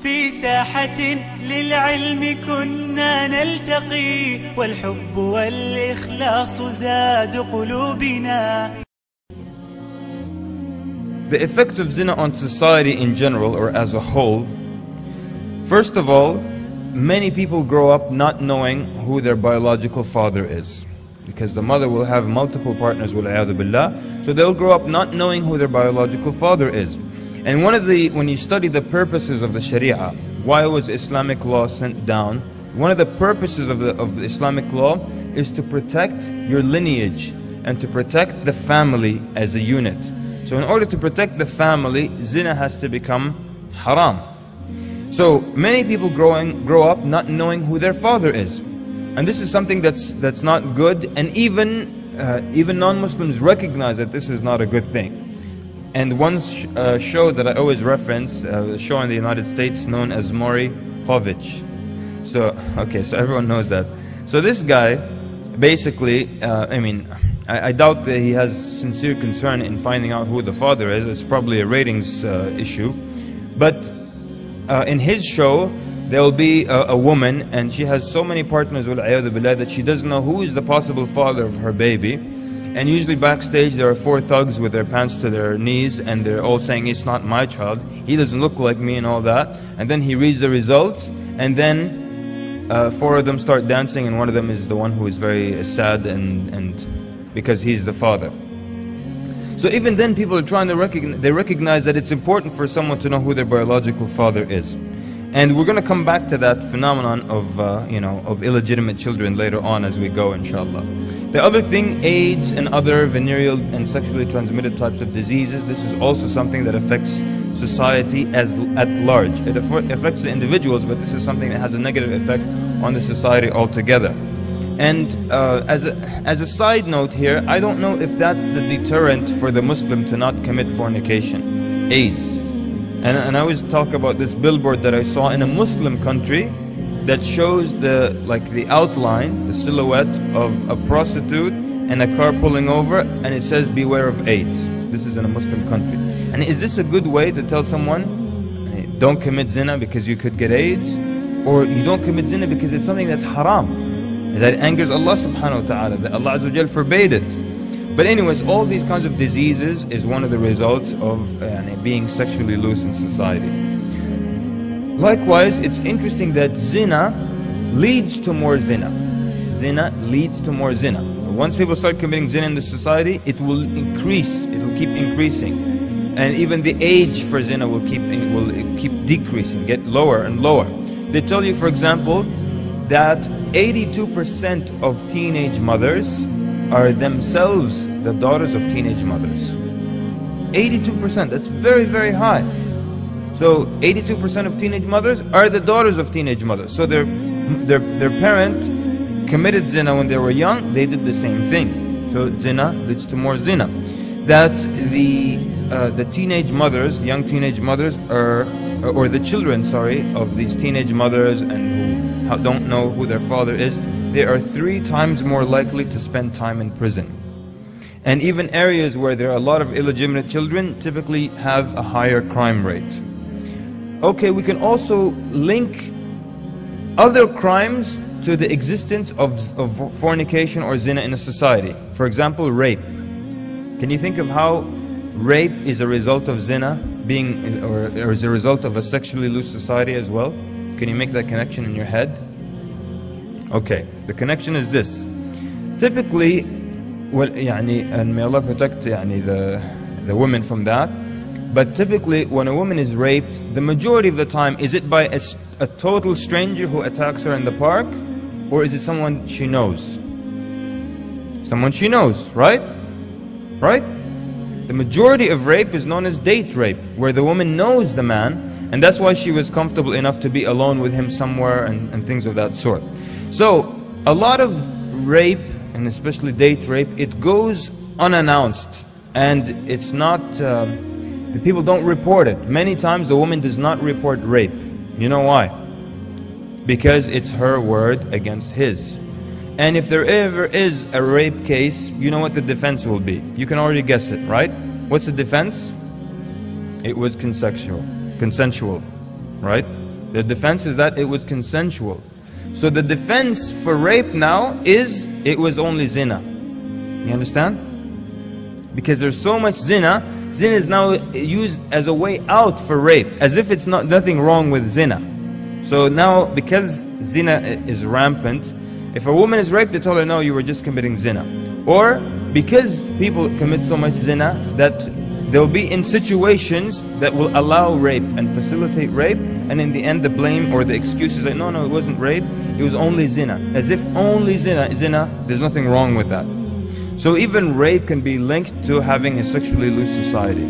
في ساحة للعلم كنا نلتقي والحب والإخلاص زاد قلوبنا. The effects of zina on society in general or as a whole. First of all, many people grow up not knowing who their biological father is. Because the mother will have multiple partners, billah, so they'll grow up not knowing who their biological father is. And when you study the purposes of the Sharia, why was Islamic law sent down? One of the purposes of the Islamic law is to protect your lineage and to protect the family as a unit. So in order to protect the family, zina has to become haram. So many people grow up not knowing who their father is. And this is something that's not good, and even non-Muslims recognize that this is not a good thing. And one show that I always reference, a show in the United States known as Maury Povich. So everyone knows that. So this guy, basically, I doubt that he has sincere concern in finding out who the father is. It's probably a ratings issue. But in his show, there will be a woman, and she has so many partners billah, that she doesn't know who is the possible father of her baby. And usually backstage there are 4 thugs with their pants to their knees, and they're all saying, it's not my child, he doesn't look like me and all that. And then he reads the results, and then 4 of them start dancing, and one of them is the one who is very sad and because he's the father. So even then people are trying to recognize that it's important for someone to know who their biological father is. And we're going to come back to that phenomenon of illegitimate children later on as we go, inshallah. The other thing, AIDS and other venereal and sexually transmitted types of diseases, this is also something that affects society at large. It affects the individuals, but this is something that has a negative effect on the society altogether. And as a side note here, I don't know if that's the deterrent for the Muslim to not commit fornication, AIDS. And I always talk about this billboard that I saw in a Muslim country that shows the outline, the silhouette of a prostitute and a car pulling over, and it says, beware of AIDS. This is in a Muslim country. And is this a good way to tell someone, hey, don't commit zina because you could get AIDS? Or you don't commit zina because it's something that's haram, that angers Allah subhanahu wa ta'ala, that Allah Azza wa Jal forbade it. But anyways, all these kinds of diseases is one of the results of being sexually loose in society. Likewise, it's interesting that zina leads to more zina. Zina leads to more zina. Once people start committing zina in the society, it will increase, it will keep increasing. And even the age for zina will keep decreasing, get lower and lower. They tell you, for example, that 82% of teenage mothers are themselves the daughters of teenage mothers. 82%, that's very, very high. So 82% of teenage mothers are the daughters of teenage mothers. So their parent committed zina when they were young, they did the same thing. So zina leads to more zina. That the teenage mothers, young teenage mothers or the children, of these teenage mothers and who don't know who their father is, they are 3 times more likely to spend time in prison. And even areas where there are a lot of illegitimate children typically have a higher crime rate. Okay, we can also link other crimes to the existence of fornication or zina in a society. For example, rape. Can you think of how rape is a result of zina or is a result of a sexually loose society as well? Can you make that connection in your head? Okay, the connection is this. Typically, and may Allah protect the women from that, but typically when a woman is raped, the majority of the time, is it by a total stranger who attacks her in the park, or is it someone she knows? Someone she knows, right? Right? The majority of rape is known as date rape, where the woman knows the man, and that's why she was comfortable enough to be alone with him somewhere and things of that sort. So, a lot of rape, and especially date rape, it goes unannounced, and it's not, the people don't report it. Many times the woman does not report rape. You know why? Because it's her word against his. And if there ever is a rape case, you know what the defense will be. You can already guess it, right? What's the defense? It was consensual, right? The defense is that it was consensual. So the defense for rape now is, it was only zina. You understand? Because there's so much zina, zina is now used as a way out for rape, as if it's nothing wrong with zina. So now, because zina is rampant, if a woman is raped, they tell her, no, you were just committing zina. Or, because people commit so much zina, that they'll be in situations that will allow rape and facilitate rape, and in the end the blame or the excuse is like, no, it wasn't rape, it was only zina. As if only zina, there's nothing wrong with that. So even rape can be linked to having a sexually loose society.